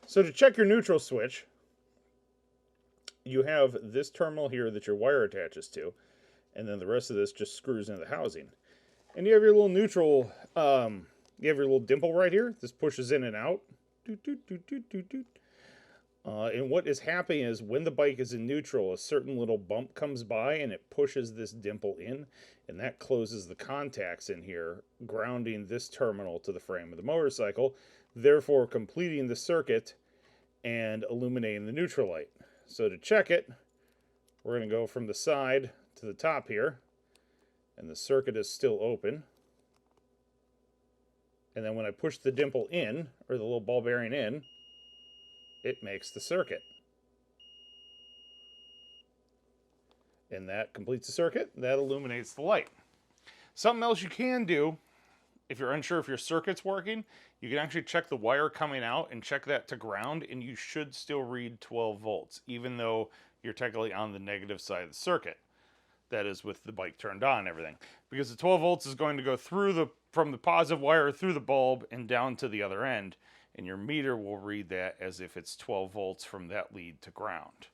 So to check your neutral switch, you have this terminal here that your wire attaches to, and then the rest of this just screws into the housing. And you have your little neutral, you have your little dimple right here. This pushes in and out. Doot, doot, doot, doot, doot, doot. And what is happening is when the bike is in neutral, a certain little bump comes by and it pushes this dimple in, and that closes the contacts in here, grounding this terminal to the frame of the motorcycle, therefore completing the circuit and illuminating the neutral light. So to check it, we're going to go from the side to the top here, and the circuit is still open. And then when I push the dimple in, or the little ball bearing in, it makes the circuit. And that completes the circuit. That illuminates the light. Something else you can do, if you're unsure if your circuit's working, you can actually check the wire coming out and check that to ground, and you should still read 12 volts, even though you're technically on the negative side of the circuit. That is with the bike turned on and everything. Because the 12 volts is going to go through from the positive wire through the bulb and down to the other end, and your meter will read that as if it's 12 volts from that lead to ground.